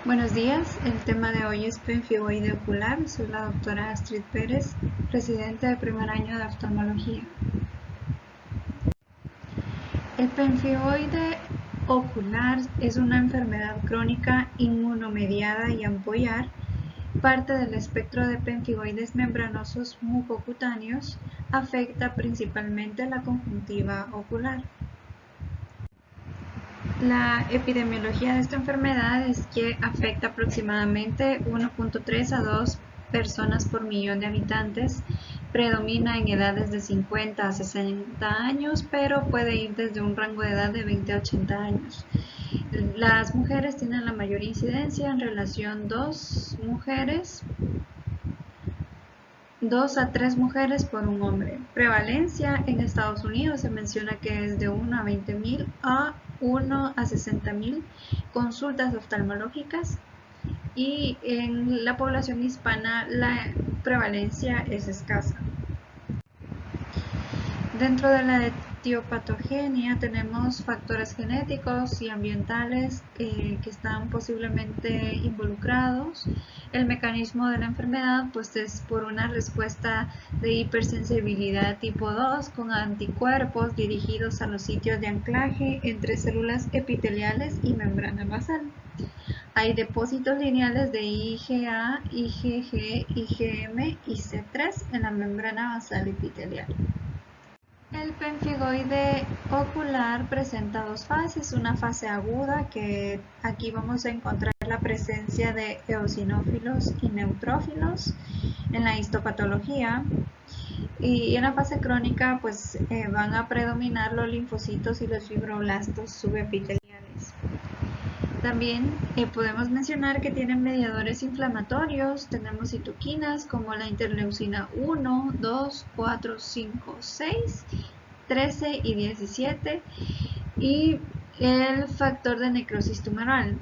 Buenos días, el tema de hoy es pemphigoide ocular. Soy la doctora Astrid Pérez, residente de primer año de oftalmología. El pemphigoide ocular es una enfermedad crónica inmunomediada y ampollar, parte del espectro de pemphigoides membranosos mucocutáneos, afecta principalmente la conjuntiva ocular. La epidemiología de esta enfermedad es que afecta aproximadamente 1.3 a 2 personas por millón de habitantes. Predomina en edades de 50 a 60 años, pero puede ir desde un rango de edad de 20 a 80 años. Las mujeres tienen la mayor incidencia en relación 2 a 3 mujeres por un hombre. Prevalencia en Estados Unidos se menciona que es de 1 a 20.000 a 1 a 60.000 consultas oftalmológicas, y en la población hispana la prevalencia es escasa. Dentro de la etiopatogenia tenemos factores genéticos y ambientales que están posiblemente involucrados. El mecanismo de la enfermedad pues es por una respuesta de hipersensibilidad tipo 2 con anticuerpos dirigidos a los sitios de anclaje entre células epiteliales y membrana basal. Hay depósitos lineales de IgA, IgG, IgM y C3 en la membrana basal epitelial. El pemphigoide ocular presenta dos fases, una fase aguda que aquí vamos a encontrar la presencia de eosinófilos y neutrófilos en la histopatología, y en la fase crónica pues van a predominar los linfocitos y los fibroblastos subepiteliales. También podemos mencionar que tienen mediadores inflamatorios. Tenemos citoquinas como la interleucina 1, 2, 4, 5, 6, 13 y 17 y el factor de necrosis tumoral.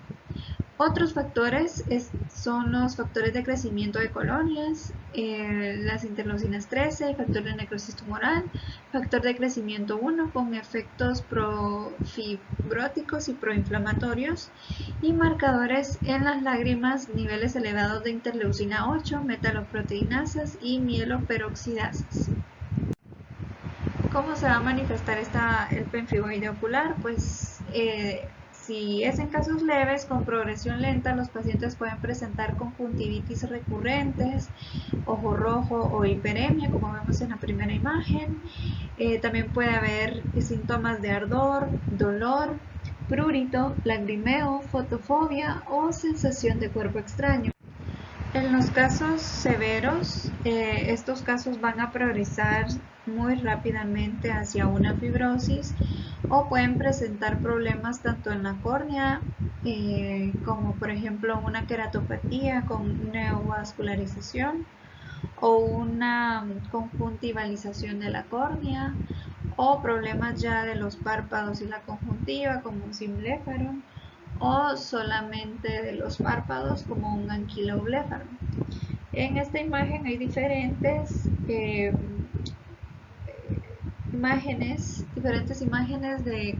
Otros factores son los factores de crecimiento de colonias, las interleucinas 13, factor de necrosis tumoral, factor de crecimiento 1 con efectos profibróticos y proinflamatorios, y marcadores en las lágrimas, niveles elevados de interleucina 8, metaloproteinasas y mieloperoxidasas. ¿Cómo se va a manifestar el pemphigoide ocular? Pues si es en casos leves, con progresión lenta, los pacientes pueden presentar conjuntivitis recurrentes, ojo rojo o hiperemia, como vemos en la primera imagen. También puede haber síntomas de ardor, dolor, prurito, lagrimeo, fotofobia o sensación de cuerpo extraño. En los casos severos, estos casos van a progresar muy rápidamente hacia una fibrosis o pueden presentar problemas tanto en la córnea como por ejemplo una queratopatía con neovascularización o una conjuntivalización de la córnea, o problemas ya de los párpados y la conjuntiva como un cimbléfaro, o solamente de los párpados como un anquilobléfaro. En esta imagen hay diferentes imágenes de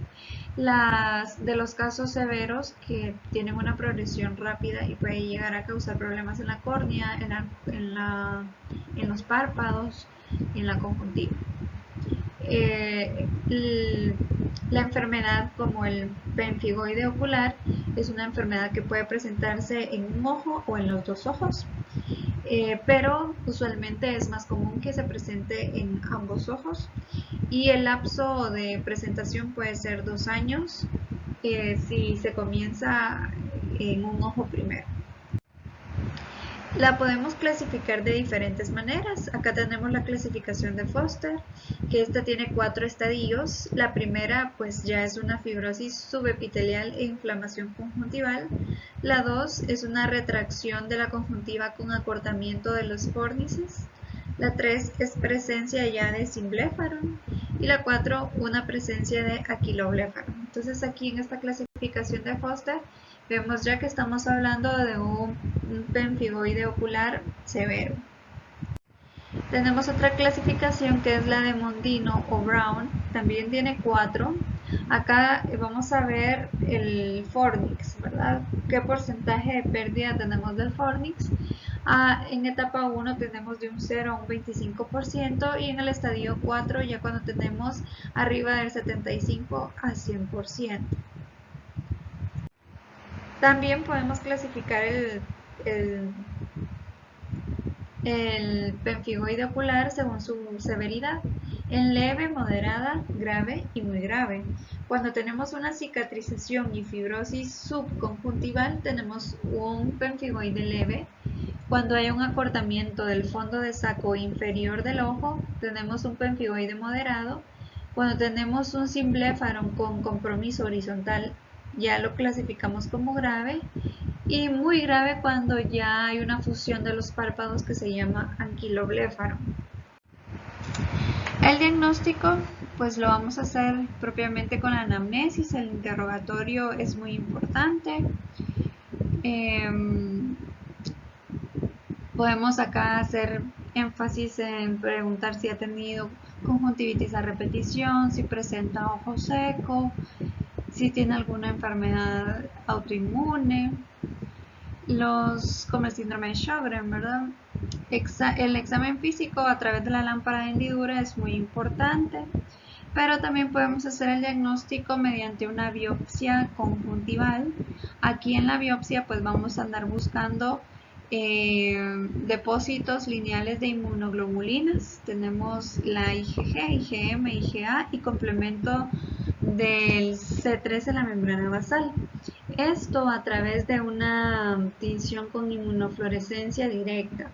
los casos severos que tienen una progresión rápida y puede llegar a causar problemas en la córnea, en los párpados y en la conjuntiva. La enfermedad como el pemphigoide ocular es una enfermedad que puede presentarse en un ojo o en los dos ojos, pero usualmente es más común que se presente en ambos ojos, y el lapso de presentación puede ser 2 años si se comienza en un ojo primero. La podemos clasificar de diferentes maneras. Acá tenemos la clasificación de Foster, que esta tiene 4 estadios. La primera pues ya es una fibrosis subepitelial e inflamación conjuntival. La 2 es una retracción de la conjuntiva con acortamiento de los fórnices. La 3 es presencia ya de cimbléfaro y la 4 una presencia de aquilobléfaro. Entonces aquí en esta clasificación de Foster vemos ya que estamos hablando de un pemphigoide ocular severo. Tenemos otra clasificación que es la de Mondino o Brown, también tiene 4. Acá vamos a ver el Fornix, ¿verdad? ¿Qué porcentaje de pérdida tenemos del Fornix? En etapa 1 tenemos de un 0 a un 25% y en el estadio 4 ya cuando tenemos arriba del 75 a 100%. También podemos clasificar el pemfigoide ocular según su severidad, en leve, moderada, grave y muy grave. Cuando tenemos una cicatrización y fibrosis subconjuntival tenemos un pemfigoide leve. Cuando hay un acortamiento del fondo de saco inferior del ojo tenemos un pemfigoide moderado. Cuando tenemos un simbléfaro con compromiso horizontal ya lo clasificamos como grave, y muy grave cuando ya hay una fusión de los párpados que se llama anquilobléfaro. El diagnóstico pues lo vamos a hacer propiamente con la anamnesis, el interrogatorio es muy importante. Podemos acá hacer énfasis en preguntar si ha tenido conjuntivitis a repetición, si presenta ojo seco, si tiene alguna enfermedad autoinmune, como el síndrome de Sjögren, ¿verdad? El examen físico a través de la lámpara de hendidura es muy importante, pero también podemos hacer el diagnóstico mediante una biopsia conjuntival. Aquí en la biopsia pues vamos a andar buscando depósitos lineales de inmunoglobulinas. Tenemos la IgG, IgM, IgA y complemento del C3 en la membrana basal. Esto a través de una tinción con inmunofluorescencia directa.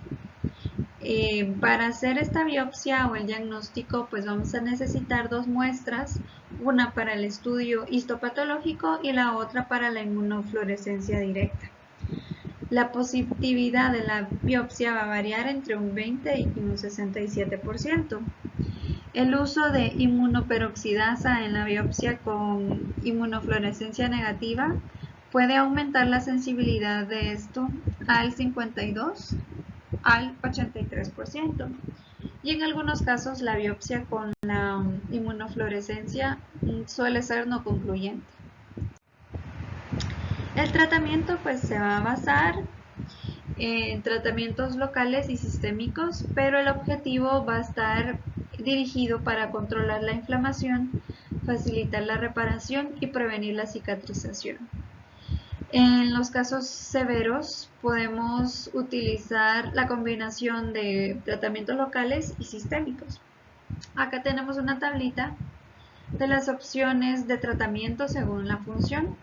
Para hacer esta biopsia o el diagnóstico pues vamos a necesitar dos muestras, una para el estudio histopatológico y la otra para la inmunofluorescencia directa. La positividad de la biopsia va a variar entre un 20 y un 67%. El uso de inmunoperoxidasa en la biopsia con inmunofluorescencia negativa puede aumentar la sensibilidad de esto al 52 al 83%. Y en algunos casos la biopsia con la inmunofluorescencia suele ser no concluyente. El tratamiento pues se va a basar en tratamientos locales y sistémicos, pero el objetivo va a estar dirigido para controlar la inflamación, facilitar la reparación y prevenir la cicatrización. En los casos severos podemos utilizar la combinación de tratamientos locales y sistémicos. Acá tenemos una tablita de las opciones de tratamiento según la función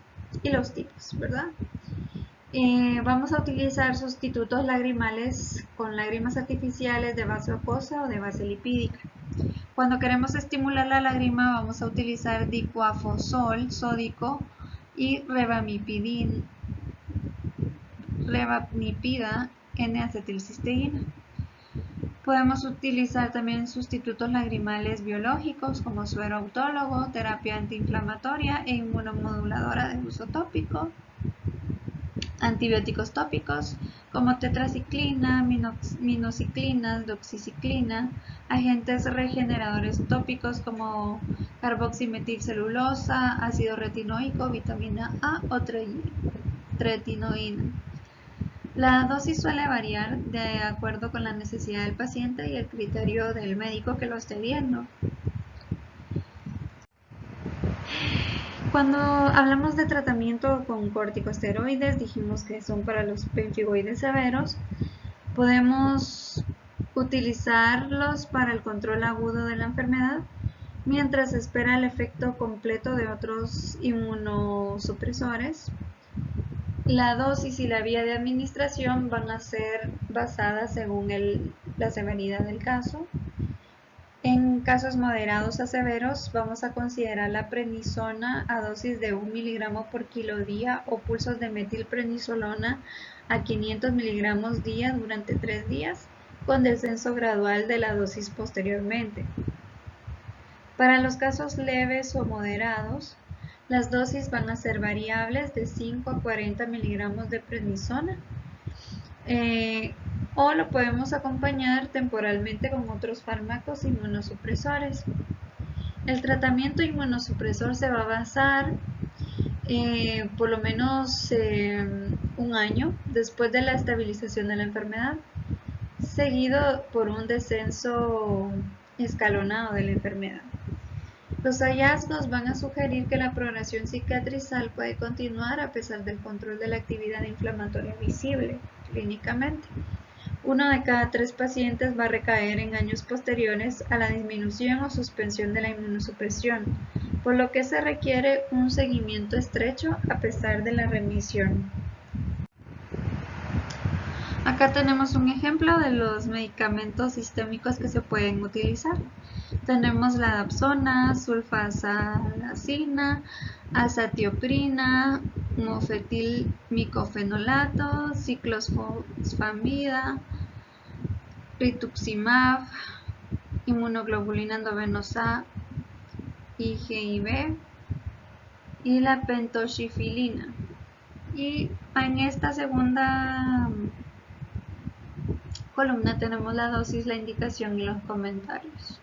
y los tipos, ¿verdad? Vamos a utilizar sustitutos lagrimales con lágrimas artificiales de base acuosa o de base lipídica. Cuando queremos estimular la lágrima vamos a utilizar dicuafosol sódico y revamipida N-acetilcisteína. Podemos utilizar también sustitutos lagrimales biológicos como suero autólogo, terapia antiinflamatoria e inmunomoduladora de uso tópico, antibióticos tópicos como tetraciclina, minociclina, doxiciclina, agentes regeneradores tópicos como carboximetilcelulosa, ácido retinoico, vitamina A o tretinoína. La dosis suele variar de acuerdo con la necesidad del paciente y el criterio del médico que lo esté viendo. Cuando hablamos de tratamiento con corticosteroides, dijimos que son para los pemfigoides severos. Podemos utilizarlos para el control agudo de la enfermedad mientras se espera el efecto completo de otros inmunosupresores. La dosis y la vía de administración van a ser basadas según la severidad del caso. En casos moderados a severos vamos a considerar la prednisona a dosis de 1 miligramo por kilo día o pulsos de metilprednisolona a 500 miligramos día durante 3 días con descenso gradual de la dosis posteriormente. Para los casos leves o moderados, las dosis van a ser variables de 5 a 40 miligramos de prednisona o lo podemos acompañar temporalmente con otros fármacos inmunosupresores. El tratamiento inmunosupresor se va a basar por lo menos un año después de la estabilización de la enfermedad, seguido por un descenso escalonado de la enfermedad. Los hallazgos van a sugerir que la progresión cicatrizal puede continuar a pesar del control de la actividad inflamatoria visible clínicamente. 1 de cada 3 pacientes va a recaer en años posteriores a la disminución o suspensión de la inmunosupresión, por lo que se requiere un seguimiento estrecho a pesar de la remisión. Acá tenemos un ejemplo de los medicamentos sistémicos que se pueden utilizar. Tenemos la dapsona, sulfasalazina, azatioprina, mofetil-micofenolato, ciclofosfamida, rituximab, inmunoglobulina endovenosa IgIV y la pentoxifilina. Y en esta segunda columna tenemos la dosis, la indicación y los comentarios.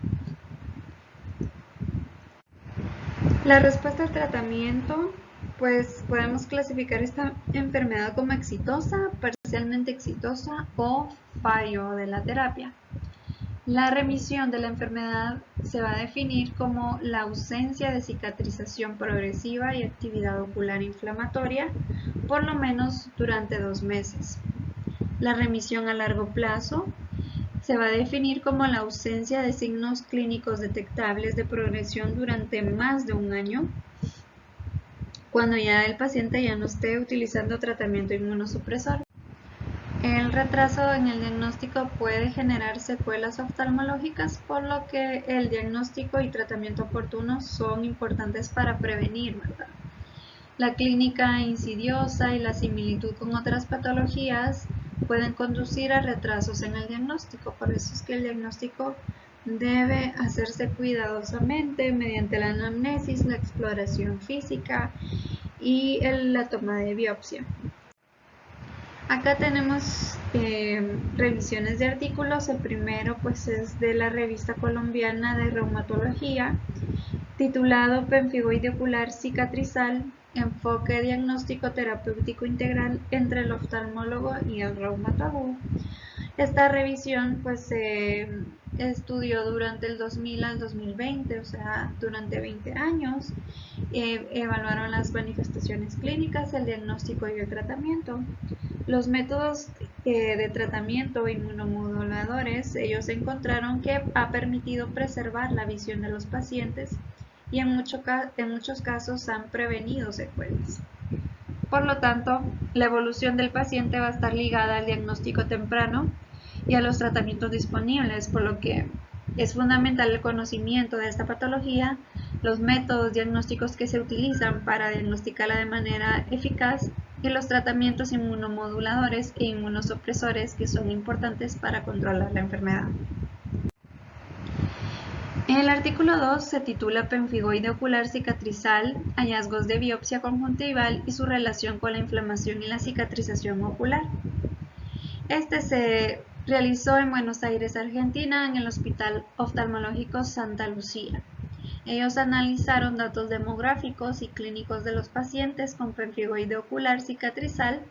La respuesta al tratamiento, pues podemos clasificar esta enfermedad como exitosa, parcialmente exitosa o fallo de la terapia. La remisión de la enfermedad se va a definir como la ausencia de cicatrización progresiva y actividad ocular inflamatoria, por lo menos durante 2 meses. La remisión a largo plazo se va a definir como la ausencia de signos clínicos detectables de progresión durante más de un año, cuando ya el paciente ya no esté utilizando tratamiento inmunosupresor. El retraso en el diagnóstico puede generar secuelas oftalmológicas, por lo que el diagnóstico y tratamiento oportuno son importantes para prevenir, ¿verdad? La clínica insidiosa y la similitud con otras patologías pueden conducir a retrasos en el diagnóstico, por eso es que el diagnóstico debe hacerse cuidadosamente mediante la anamnesis, la exploración física y la toma de biopsia. Acá tenemos revisiones de artículos. El primero pues es de la revista colombiana de reumatología, titulado Pemfigoide ocular cicatrizal, enfoque diagnóstico terapéutico integral entre el oftalmólogo y el reumatólogo. Esta revisión pues se estudió durante el 2000 al 2020, o sea, durante 20 años. Evaluaron las manifestaciones clínicas, el diagnóstico y el tratamiento. Los métodos de tratamiento inmunomoduladores, ellos encontraron que ha permitido preservar la visión de los pacientes y en muchos casos han prevenido secuelas. Por lo tanto, la evolución del paciente va a estar ligada al diagnóstico temprano y a los tratamientos disponibles, por lo que es fundamental el conocimiento de esta patología, los métodos diagnósticos que se utilizan para diagnosticarla de manera eficaz y los tratamientos inmunomoduladores e inmunosupresores que son importantes para controlar la enfermedad. El artículo 2 se titula Pemfigoide ocular cicatrizal, hallazgos de biopsia conjuntival y su relación con la inflamación y la cicatrización ocular. Este se realizó en Buenos Aires, Argentina, en el Hospital Oftalmológico Santa Lucía. Ellos analizaron datos demográficos y clínicos de los pacientes con pemfigoide ocular cicatrizal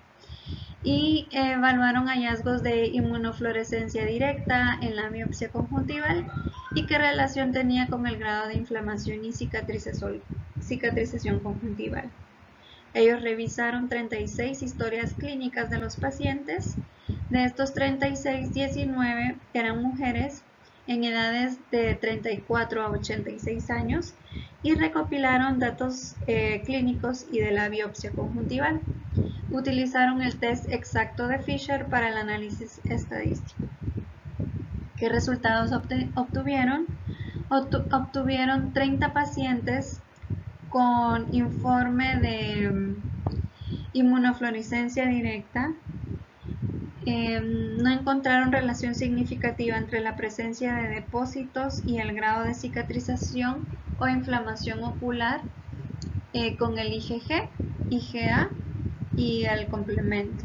y evaluaron hallazgos de inmunofluorescencia directa en la biopsia conjuntival y qué relación tenía con el grado de inflamación y cicatrización conjuntival. Ellos revisaron 36 historias clínicas de los pacientes. De estos 36, 19 eran mujeres en edades de 34 a 86 años y recopilaron datos clínicos y de la biopsia conjuntival. Utilizaron el test exacto de Fisher para el análisis estadístico. ¿Qué resultados obtuvieron? Obtuvieron 30 pacientes con informe de inmunofluorescencia directa. No encontraron relación significativa entre la presencia de depósitos y el grado de cicatrización o inflamación ocular con el IgG, IgA y el complemento.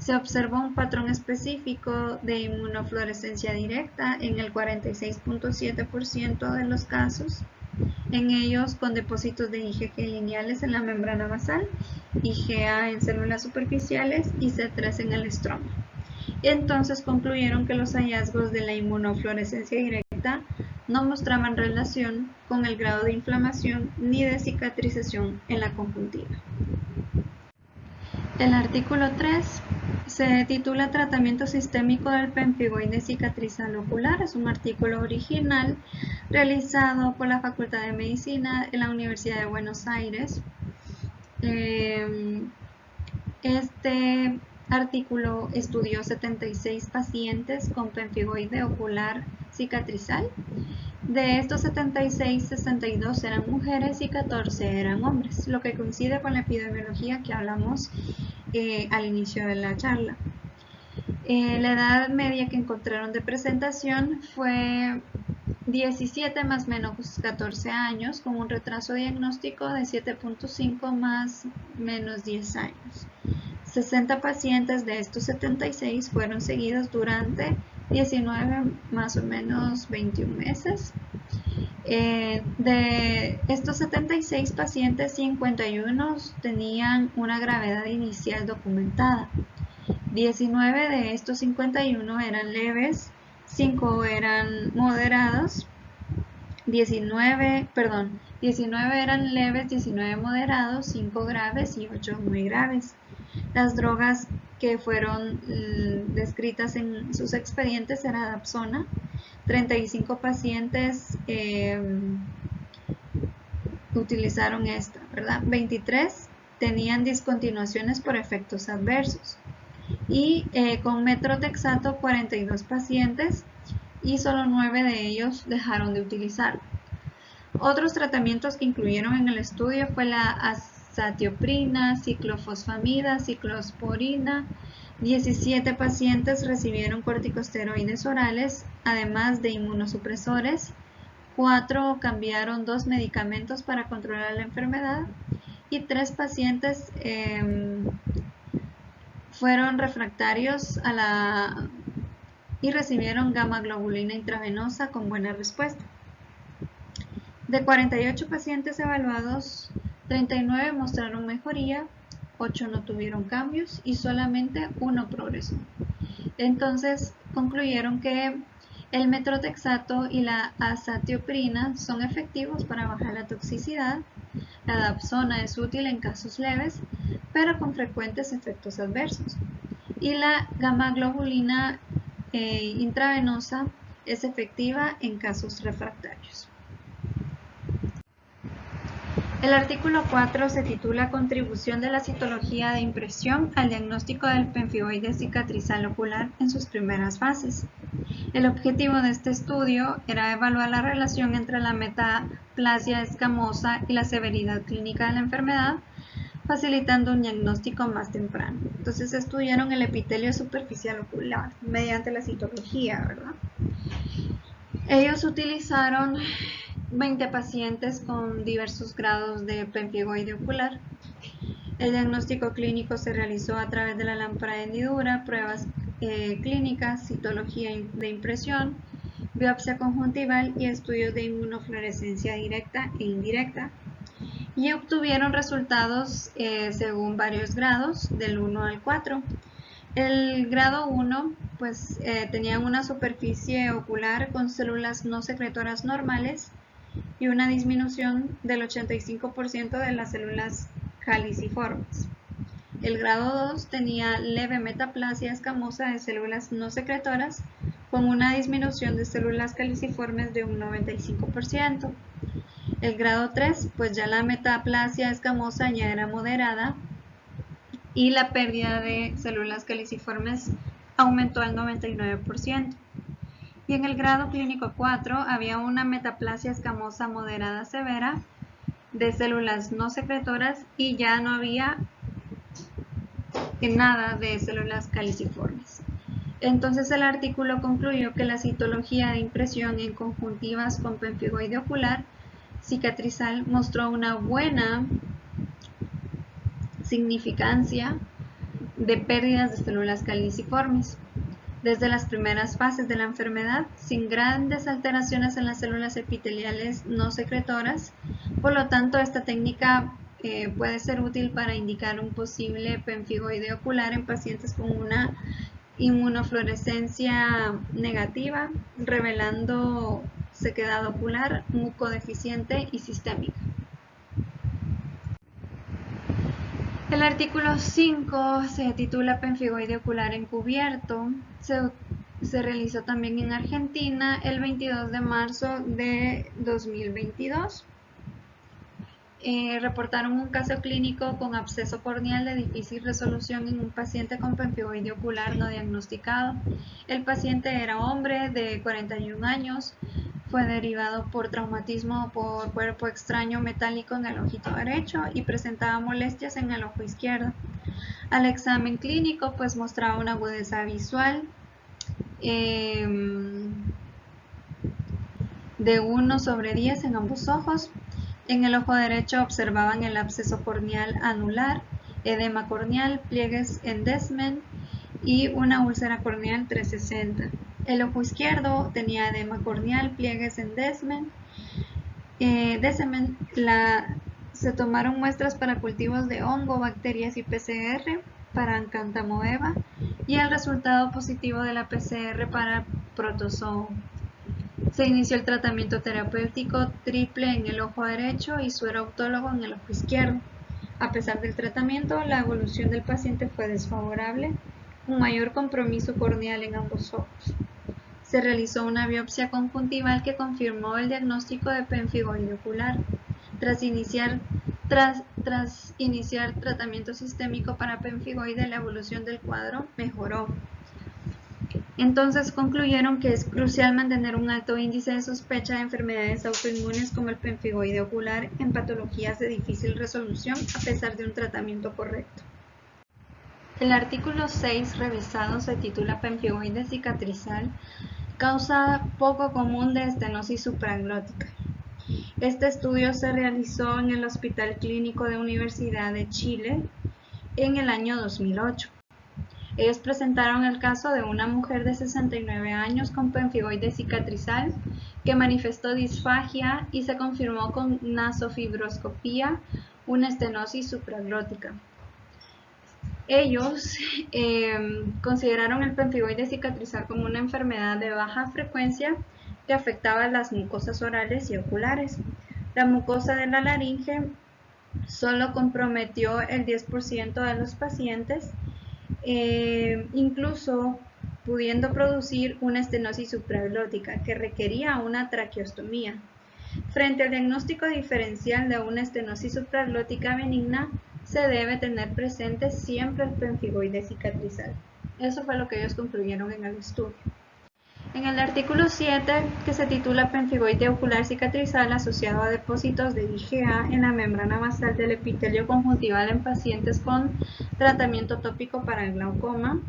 Se observó un patrón específico de inmunofluorescencia directa en el 46.7% de los casos, en ellos con depósitos de IgG lineales en la membrana basal, IgA en células superficiales y C3 en el estroma. Entonces concluyeron que los hallazgos de la inmunofluorescencia directa no mostraban relación con el grado de inflamación ni de cicatrización en la conjuntiva. El artículo 3 se titula Tratamiento sistémico del pemfigoide cicatrizal ocular. Es un artículo original realizado por la Facultad de Medicina en la Universidad de Buenos Aires. Este artículo estudió 76 pacientes con pemfigoide ocular cicatrizal. De estos 76, 62 eran mujeres y 14 eran hombres, lo que coincide con la epidemiología que hablamos al inicio de la charla. La edad media que encontraron de presentación fue 17 más menos 14 años, con un retraso diagnóstico de 7.5 más menos 10 años. 60 pacientes de estos 76 fueron seguidos durante 19 más o menos 21 meses. De estos 76 pacientes, 51 tenían una gravedad inicial documentada. 19 de estos 51 eran leves, 5 eran moderados, 19 eran leves, 19 moderados, 5 graves y 8 muy graves. Las drogas que fueron descritas en sus expedientes era Dapsona. 35 pacientes utilizaron esta, ¿verdad? 23 tenían discontinuaciones por efectos adversos. Y con metrotexato 42 pacientes y solo 9 de ellos dejaron de utilizarlo. Otros tratamientos que incluyeron en el estudio fue la azatioprina, ciclofosfamida, ciclosporina. 17 pacientes recibieron corticosteroides orales, además de inmunosupresores. 4 cambiaron 2 medicamentos para controlar la enfermedad y 3 pacientes fueron refractarios y recibieron gamma globulina intravenosa con buena respuesta. De 48 pacientes evaluados, 39 mostraron mejoría, 8 no tuvieron cambios y solamente 1 progresó. Entonces concluyeron que el metrotexato y la azatioprina son efectivos para bajar la toxicidad. La dapsona es útil en casos leves, pero con frecuentes efectos adversos. Y la gamma globulina intravenosa es efectiva en casos refractarios. El artículo 4 se titula Contribución de la citología de impresión al diagnóstico del pemfigoide cicatrizal ocular en sus primeras fases. El objetivo de este estudio era evaluar la relación entre la metaplasia escamosa y la severidad clínica de la enfermedad, facilitando un diagnóstico más temprano. Entonces estudiaron el epitelio superficial ocular mediante la citología, ¿verdad? Ellos utilizaron 20 pacientes con diversos grados de pemfigoide ocular. El diagnóstico clínico se realizó a través de la lámpara de hendidura, pruebas clínicas, citología de impresión, biopsia conjuntival y estudios de inmunofluorescencia directa e indirecta. Y obtuvieron resultados según varios grados, del 1 al 4. El grado 1 pues, tenía una superficie ocular con células no secretoras normales y una disminución del 85% de las células caliciformes. El grado 2 tenía leve metaplasia escamosa de células no secretoras con una disminución de células caliciformes de un 95%. El grado 3, pues ya la metaplasia escamosa ya era moderada y la pérdida de células caliciformes aumentó al 99%. Y en el grado clínico 4 había una metaplasia escamosa moderada severa de células no secretoras y ya no había nada de células caliciformes. Entonces el artículo concluyó que la citología de impresión en conjuntivas con pemfigoide ocular cicatrizal mostró una buena significancia de pérdidas de células caliciformes desde las primeras fases de la enfermedad, sin grandes alteraciones en las células epiteliales no secretoras. Por lo tanto, esta técnica puede ser útil para indicar un posible pemfigoide ocular en pacientes con una inmunofluorescencia negativa, revelando sequedad ocular, mucodeficiente y sistémica. El artículo 5 se titula Pemfigoide ocular encubierto. Se realizó también en Argentina el 22 de marzo de 2022. Reportaron un caso clínico con absceso corneal de difícil resolución en un paciente con pemfigoide ocular no diagnosticado. El paciente era hombre de 41 años, fue derivado por traumatismo por cuerpo extraño metálico en el ojito derecho y presentaba molestias en el ojo izquierdo. Al examen clínico pues mostraba una agudeza visual de 1/10 en ambos ojos. En el ojo derecho observaban el absceso corneal anular, edema corneal, pliegues en desmen y una úlcera corneal 360. El ojo izquierdo tenía edema corneal, pliegues en desmen. Se tomaron muestras para cultivos de hongo, bacterias y PCR para Acanthamoeba y el resultado positivo de la PCR para protozoo. Se inició el tratamiento terapéutico triple en el ojo derecho y suero autólogo en el ojo izquierdo. A pesar del tratamiento, la evolución del paciente fue desfavorable, un mayor compromiso corneal en ambos ojos. Se realizó una biopsia conjuntival que confirmó el diagnóstico de pemfigoide ocular. Tras iniciar tratamiento sistémico para pemfigoide, la evolución del cuadro mejoró. Entonces concluyeron que es crucial mantener un alto índice de sospecha de enfermedades autoinmunes como el pemfigoide ocular en patologías de difícil resolución a pesar de un tratamiento correcto. El artículo 6 revisado se titula Pemfigoide cicatrizal, causa poco común de estenosis supraglótica. Este estudio se realizó en el Hospital Clínico de Universidad de Chile en el año 2008. Ellos presentaron el caso de una mujer de 69 años con pemfigoide cicatrizal que manifestó disfagia y se confirmó con nasofibroscopía una estenosis supraglótica. Ellos consideraron el pemfigoide cicatrizal como una enfermedad de baja frecuencia que afectaba las mucosas orales y oculares. La mucosa de la laringe solo comprometió el 10% de los pacientes, incluso pudiendo producir una estenosis supraglótica que requería una traqueostomía. Frente al diagnóstico diferencial de una estenosis supraglótica benigna, se debe tener presente siempre el pemfigoide cicatrizal. Eso fue lo que ellos concluyeron en el estudio. En el artículo 7, que se titula Pemfigoide ocular cicatrizal asociado a depósitos de IgA en la membrana basal del epitelio conjuntival en pacientes con tratamiento tópico para el glaucoma,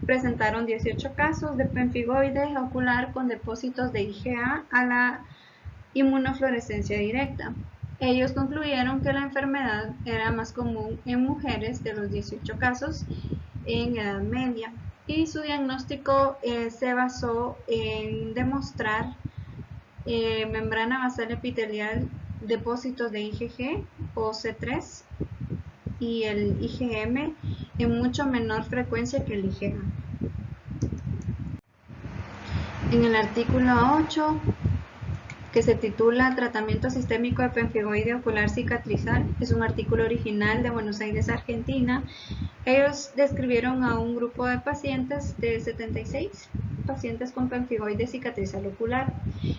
presentaron 18 casos de pemfigoide ocular con depósitos de IgA a la inmunofluorescencia directa. Ellos concluyeron que la enfermedad era más común en mujeres de los 18 casos en edad media. Y su diagnóstico se basó en demostrar membrana basal epitelial, depósitos de IgG o C3 y el IgM en mucho menor frecuencia que el IgA. En el artículo 8, que se titula Tratamiento sistémico de pemfigoide ocular cicatrizal, es un artículo original de Buenos Aires, Argentina. Ellos describieron a un grupo de pacientes de 76 pacientes con pemfigoide cicatrizal ocular.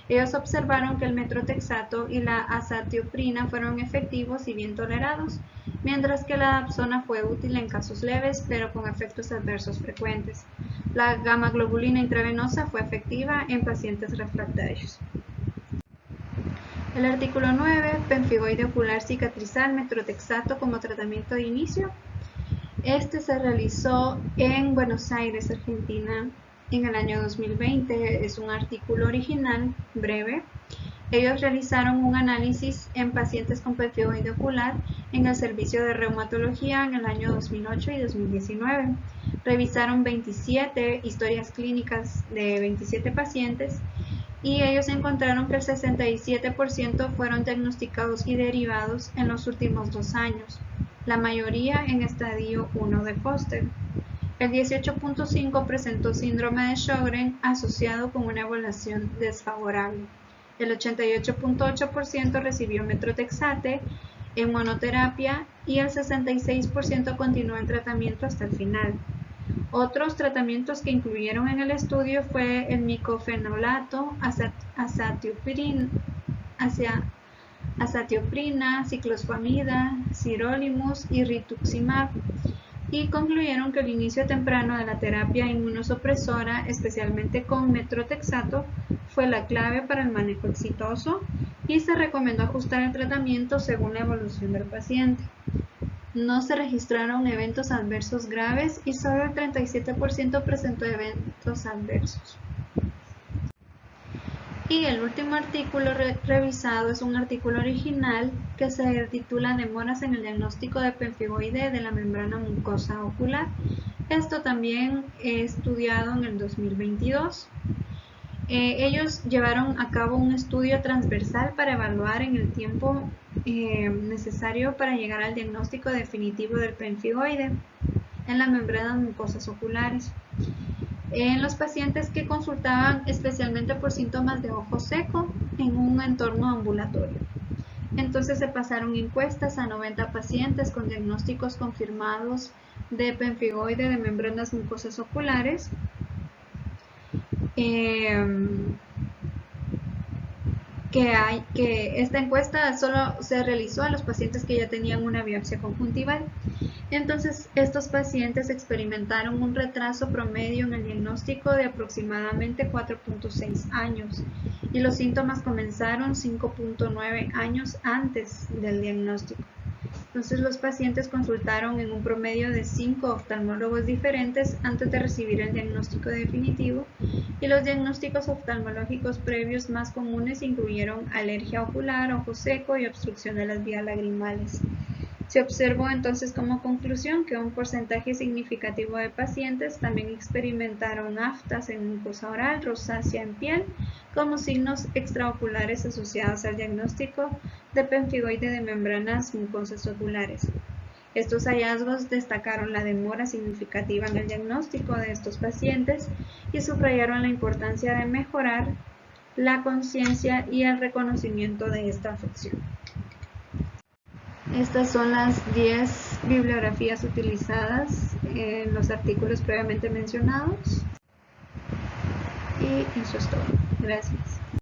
Ellos observaron que el metrotexato y la azatioprina fueron efectivos y bien tolerados, mientras que la dapsona fue útil en casos leves, pero con efectos adversos frecuentes. La gamma globulina intravenosa fue efectiva en pacientes refractarios. El artículo 9, pemfigoide ocular cicatrizal, metrotexato como tratamiento de inicio. Este se realizó en Buenos Aires, Argentina, en el año 2020. Es un artículo original, breve. Ellos realizaron un análisis en pacientes con pemphigoide ocular en el servicio de reumatología en el año 2008 y 2019. Revisaron 27 historias clínicas de 27 pacientes y ellos encontraron que el 67% fueron diagnosticados y derivados en los últimos 2 años, la mayoría en estadio 1 de Foster. El 18.5% presentó síndrome de Sjögren asociado con una evaluación desfavorable. El 88.8% recibió metotrexate en monoterapia y el 66% continuó en tratamiento hasta el final. Otros tratamientos que incluyeron en el estudio fue el micofenolato, azatioprina, ciclofosfamida, sirolimus y rituximab, y concluyeron que el inicio temprano de la terapia inmunosupresora, especialmente con metotrexato, fue la clave para el manejo exitoso y se recomendó ajustar el tratamiento según la evolución del paciente. No se registraron eventos adversos graves y solo el 37% presentó eventos adversos. Y el último artículo revisado es un artículo original que se titula Demoras en el diagnóstico de pemphigoide de la membrana mucosa ocular. Esto también estudiado en el 2022. Ellos llevaron a cabo un estudio transversal para evaluar en el tiempo necesario para llegar al diagnóstico definitivo del pemphigoide en las membranas mucosas oculares. En los pacientes que consultaban especialmente por síntomas de ojo seco en un entorno ambulatorio. Entonces se pasaron encuestas a 90 pacientes con diagnósticos confirmados de pemphigoide de membranas mucosas oculares. Que esta encuesta solo se realizó a los pacientes que ya tenían una biopsia conjuntival. Entonces, estos pacientes experimentaron un retraso promedio en el diagnóstico de aproximadamente 4.6 años y los síntomas comenzaron 5.9 años antes del diagnóstico. Entonces, los pacientes consultaron en un promedio de 5 oftalmólogos diferentes antes de recibir el diagnóstico definitivo y los diagnósticos oftalmológicos previos más comunes incluyeron alergia ocular, ojo seco y obstrucción de las vías lagrimales. Se observó entonces como conclusión que un porcentaje significativo de pacientes también experimentaron aftas en mucosa oral, rosácea en piel, como signos extraoculares asociados al diagnóstico de pemphigoide de membranas mucosas oculares. Estos hallazgos destacaron la demora significativa en el diagnóstico de estos pacientes y subrayaron la importancia de mejorar la conciencia y el reconocimiento de esta afección. Estas son las 10 bibliografías utilizadas en los artículos previamente mencionados. Y eso es todo. Gracias.